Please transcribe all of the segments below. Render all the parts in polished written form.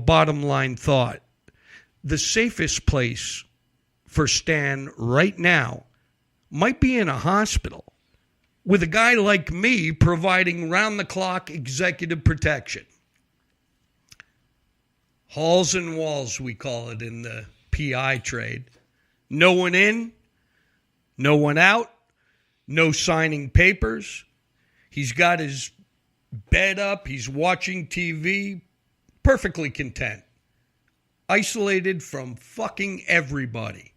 bottom line thought. The safest place for Stan right now might be in a hospital with a guy like me providing round-the-clock executive protection. Halls and walls, we call it in the PI trade. No one in, no one out, no signing papers. He's got his bed up, he's watching TV, perfectly content. Isolated from fucking everybody.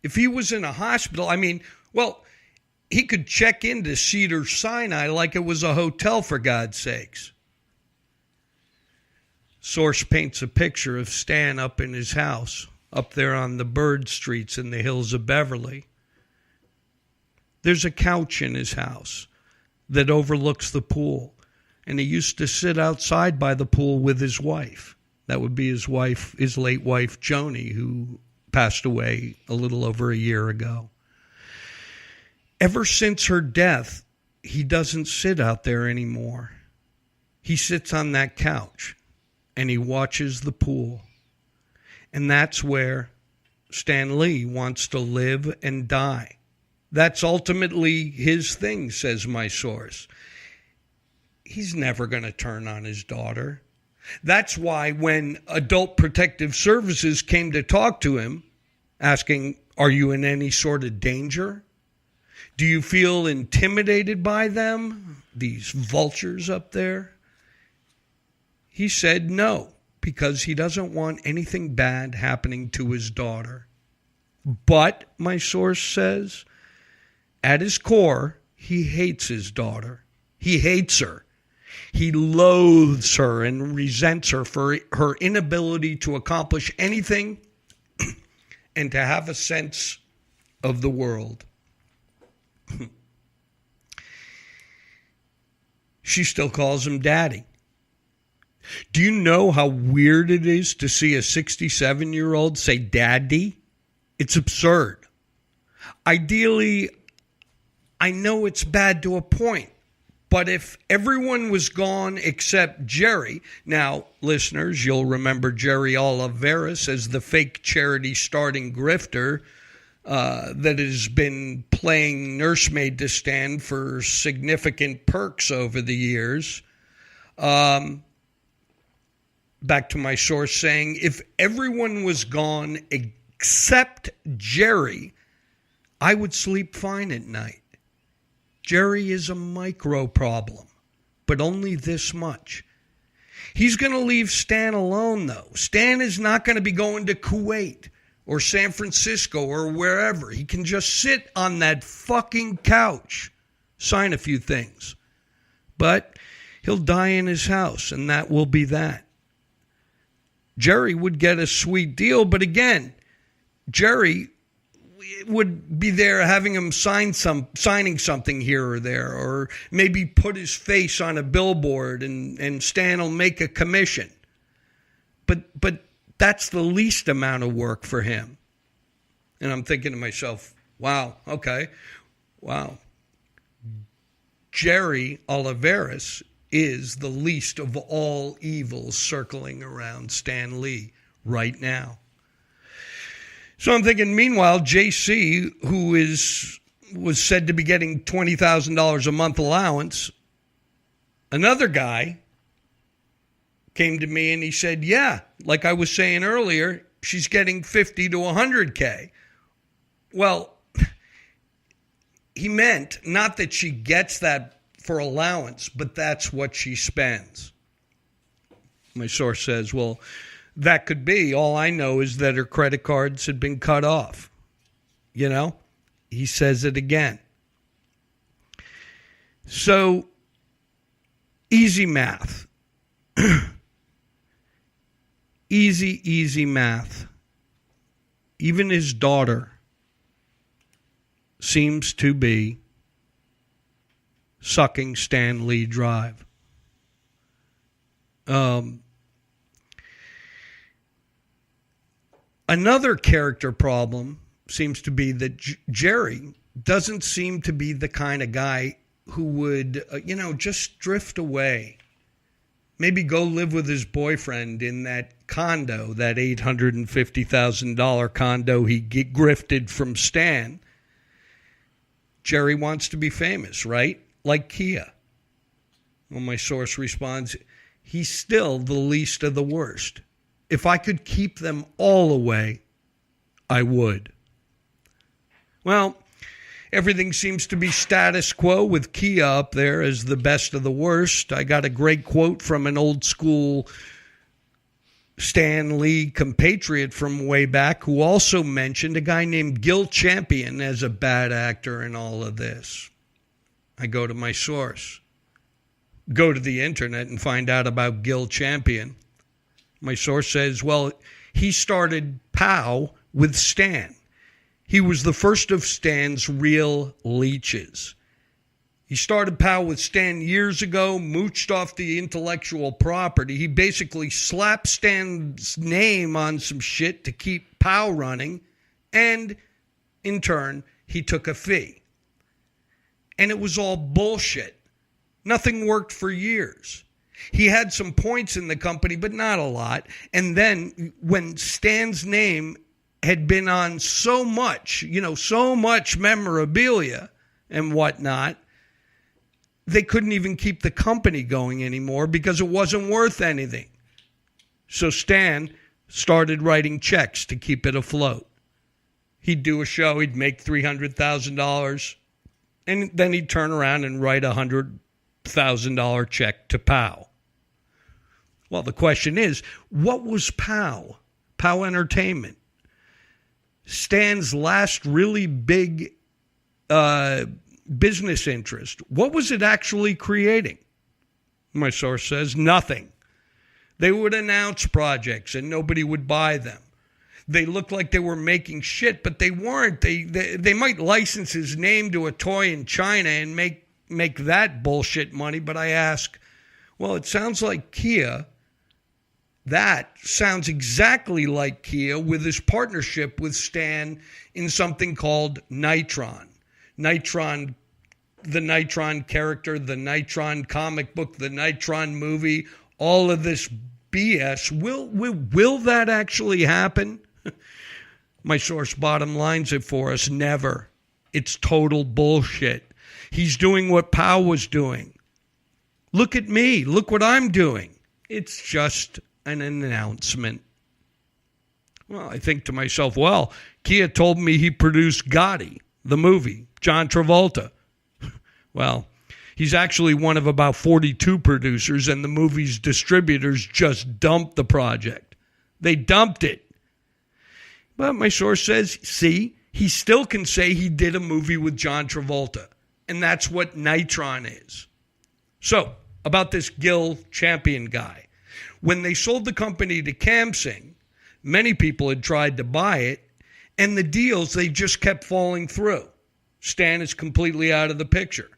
If he was in a hospital, he could check into Cedars-Sinai like it was a hotel, for God's sakes. Source paints a picture of Stan up in his house, up there on the bird streets in the hills of Beverly. There's a couch in his house that overlooks the pool, and he used to sit outside by the pool with his wife. That would be his wife, his late wife, Joni, who passed away a little over a year ago. Ever since her death, he doesn't sit out there anymore. He sits on that couch and he watches the pool. And that's where Stan Lee wants to live and die. That's ultimately his thing, says my source. He's never going to turn on his daughter. That's why when Adult Protective Services came to talk to him, asking, are you in any sort of danger? Do you feel intimidated by them, these vultures up there? He said no, because he doesn't want anything bad happening to his daughter. But, my source says, at his core, he hates his daughter. He hates her. He loathes her and resents her for her inability to accomplish anything and to have a sense of the world. She still calls him daddy. Do you know how weird it is to see a 67-year-old say daddy? It's absurd. Ideally, I know it's bad to a point, but if everyone was gone except Jerry, now, listeners, you'll remember Jerry Oliveras as the fake charity starting grifter that has been playing nursemaid to Stan for significant perks over the years. Back to my source saying, if everyone was gone except Jerry, I would sleep fine at night. Jerry is a micro problem, but only this much. He's going to leave Stan alone, though. Stan is not going to be going to Kuwait or San Francisco or wherever. He can just sit on that fucking couch, sign a few things. But he'll die in his house, and that will be that. Jerry would get a sweet deal, but again, Jerry would be there having him signing something here or there, or maybe put his face on a billboard and Stan will make a commission. But that's the least amount of work for him. And I'm thinking to myself, wow, okay, wow. Jerry Oliveras is the least of all evils circling around Stan Lee right now. So I'm thinking, meanwhile, JC, who was said to be getting $20,000 a month allowance, another guy came to me and he said, yeah, like I was saying earlier, she's getting 50 to 100K. Well, he meant not that she gets that for allowance, but that's what she spends. My source says, well, that could be. All I know is that her credit cards had been cut off. You know? He says it again. So, easy math. Easy math. Even his daughter seems to be sucking Stan Lee dry. Another character problem seems to be that Jerry doesn't seem to be the kind of guy who would, just drift away Maybe go live with his boyfriend in that condo, that $850,000 condo he grifted from Stan. Jerry wants to be famous, right? Like Kia. Well, my source responds, he's still the least of the worst. If I could keep them all away, I would. Well, everything seems to be status quo with Kia up there as the best of the worst. I got a great quote from an old school Stan Lee compatriot from way back who also mentioned a guy named Gil Champion as a bad actor in all of this. I go to my source. Go to the internet and find out about Gil Champion. My source says, well, he started POW with Stan. He was the first of Stan's real leeches. He started POW with Stan years ago, mooched off the intellectual property. He basically slapped Stan's name on some shit to keep POW running, and in turn, he took a fee. And it was all bullshit. Nothing worked for years. He had some points in the company, but not a lot. And then when Stan's name had been on so much memorabilia and whatnot, they couldn't even keep the company going anymore because it wasn't worth anything. So Stan started writing checks to keep it afloat. He'd do a show, he'd make $300,000, and then he'd turn around and write a $100,000 check to POW. Well, the question is, what was POW? POW Entertainment. Stan's last really big business interest. What was it actually creating? My source says nothing. They would announce projects and nobody would buy them. They looked like they were making shit, but they weren't. They might license his name to a toy in China and make that bullshit money, but I ask, well, it sounds like Kia. That sounds exactly like Kia with his partnership with Stan in something called Nitron. Nitron, the Nitron character, the Nitron comic book, the Nitron movie, all of this BS. Will that actually happen? My source bottom lines it for us. Never. It's total bullshit. He's doing what POW was doing. Look at me. Look what I'm doing. It's just an announcement. Well, I think to myself, well, Kia told me he produced Gotti, the movie, John Travolta. Well, he's actually one of about 42 producers, and the movie's distributors just dumped the project. They dumped it. But my source says, see, he still can say he did a movie with John Travolta, and that's what Nitron is. So, about this Gil Champion guy. When they sold the company to Kamsing, many people had tried to buy it, and the deals, they just kept falling through. Stan is completely out of the picture.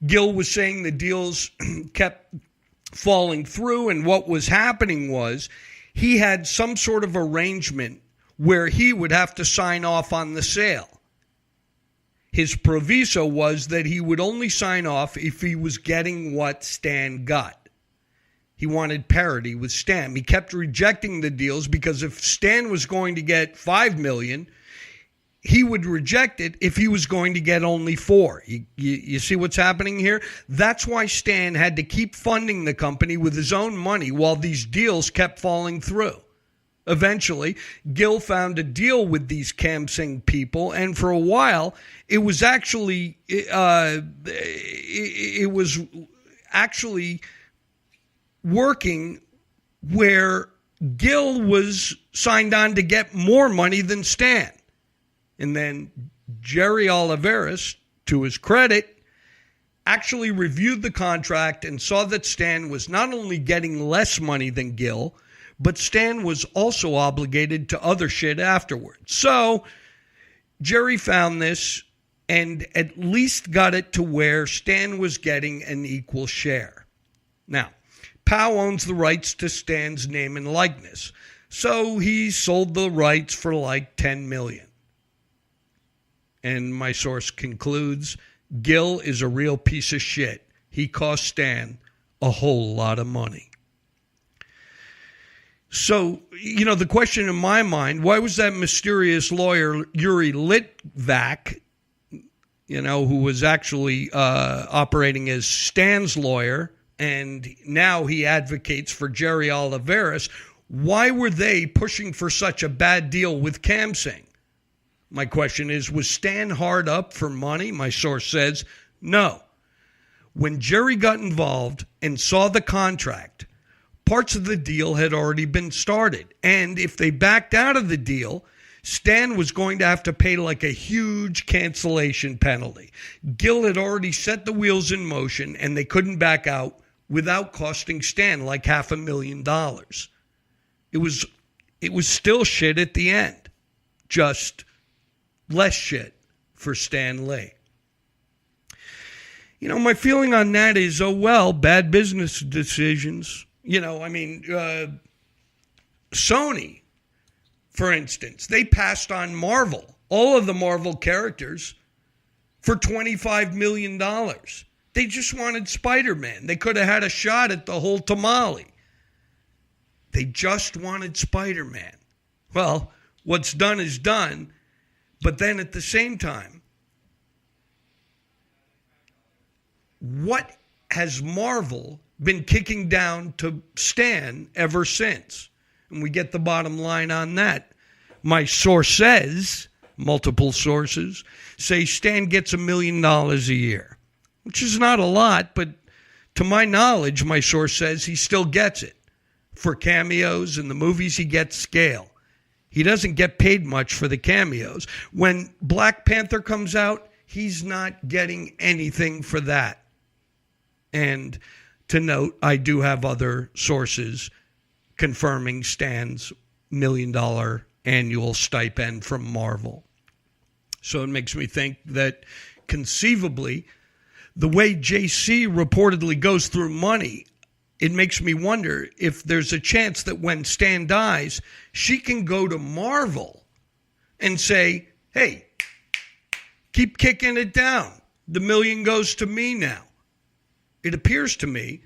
Gil was saying the deals kept falling through, and what was happening was he had some sort of arrangement where he would have to sign off on the sale. His proviso was that he would only sign off if he was getting what Stan got. He wanted parity with Stan. He kept rejecting the deals because if Stan was going to get $5 million, he would reject it if he was going to get only $4 million. You see what's happening here? That's why Stan had to keep funding the company with his own money while these deals kept falling through. Eventually, Gil found a deal with these Kamsing people, and for a while, it was actually working where Gil was signed on to get more money than Stan. And then Jerry Oliveris, to his credit, actually reviewed the contract and saw that Stan was not only getting less money than Gil, but Stan was also obligated to other shit afterwards. So Jerry found this and at least got it to where Stan was getting an equal share. Now, POW owns the rights to Stan's name and likeness, so he sold the rights for like $10 million. And my source concludes, Gil is a real piece of shit. He cost Stan a whole lot of money. So, the question in my mind, why was that mysterious lawyer, Yuri Litvak, who was actually operating as Stan's lawyer, and now he advocates for Jerry Oliveris, why were they pushing for such a bad deal with Kamsing? My question is, was Stan hard up for money? My source says, no. When Jerry got involved and saw the contract, parts of the deal had already been started. And if they backed out of the deal, Stan was going to have to pay like a huge cancellation penalty. Gil had already set the wheels in motion, and they couldn't back out without costing Stan like $500,000. It was still shit at the end, just less shit for Stan Lee. My feeling on that is, bad business decisions. Sony, for instance, they passed on Marvel, all of the Marvel characters, for $25 million. They just wanted Spider-Man. They could have had a shot at the whole tamale. They just wanted Spider-Man. Well, what's done is done, but then at the same time, what has Marvel been kicking down to Stan ever since? And we get the bottom line on that. My source says, multiple sources, say Stan gets $1 million a year, which is not a lot, but to my knowledge, my source says he still gets it. For cameos in the movies, he gets scale. He doesn't get paid much for the cameos. When Black Panther comes out, he's not getting anything for that. And to note, I do have other sources confirming Stan's $1 million annual stipend from Marvel. So it makes me think that conceivably, the way JC reportedly goes through money, it makes me wonder if there's a chance that when Stan dies, she can go to Marvel and say, hey, keep kicking it down. The $1 million goes to me now. It appears to me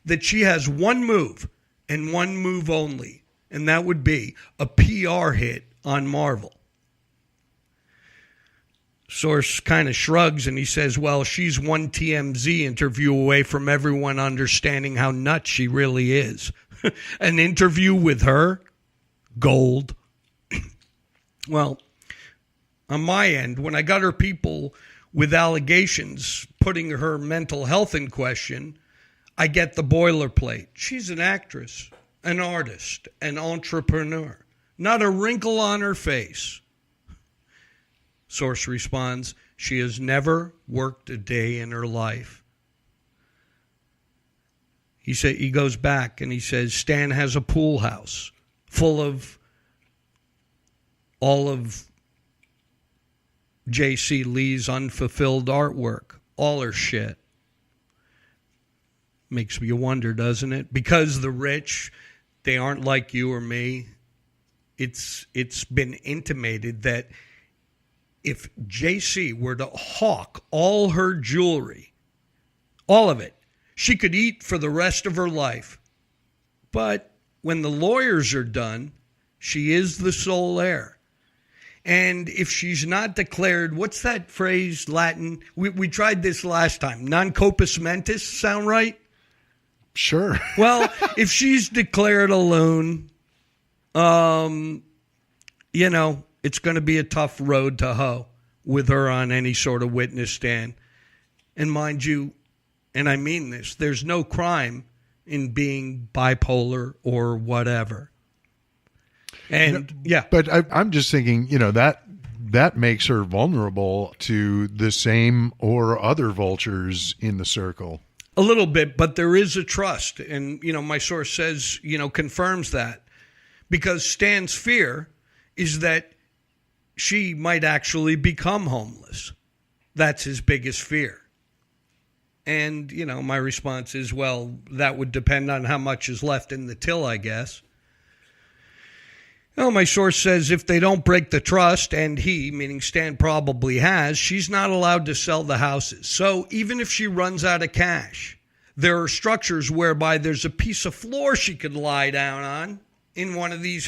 that she has one move and one move only, and that would be a PR hit on Marvel. Source kind of shrugs and he says, well, she's one TMZ interview away from everyone understanding how nuts she really is. An interview with her? Gold. Well, on my end, when I got her people with allegations putting her mental health in question, I get the boilerplate. She's an actress, an artist, an entrepreneur. Not a wrinkle on her face. Source responds, she has never worked a day in her life. He goes back and he says, Stan has a pool house full of all of J.C. Lee's unfulfilled artwork, all her shit. Makes me wonder, doesn't it? Because the rich, they aren't like you or me. It's been intimated that if J.C. were to hawk all her jewelry, all of it, she could eat for the rest of her life. But when the lawyers are done, she is the sole heir. And if she's not declared, what's that phrase, Latin? We tried this last time. Non compos mentis, sound right? Sure. Well, if she's declared a loon, it's going to be a tough road to hoe with her on any sort of witness stand. And mind you, and I mean this, there's no crime in being bipolar or whatever. And yeah. But I'm just thinking, that makes her vulnerable to the same or other vultures in the circle. A little bit, but there is a trust. And, my source says, confirms that. Because Stan's fear is that she might actually become homeless. That's his biggest fear. And, my response is, well, that would depend on how much is left in the till, I guess. My source says if they don't break the trust, and he, meaning Stan, probably has, she's not allowed to sell the houses. So even if she runs out of cash, there are structures whereby there's a piece of floor she could lie down on in one of these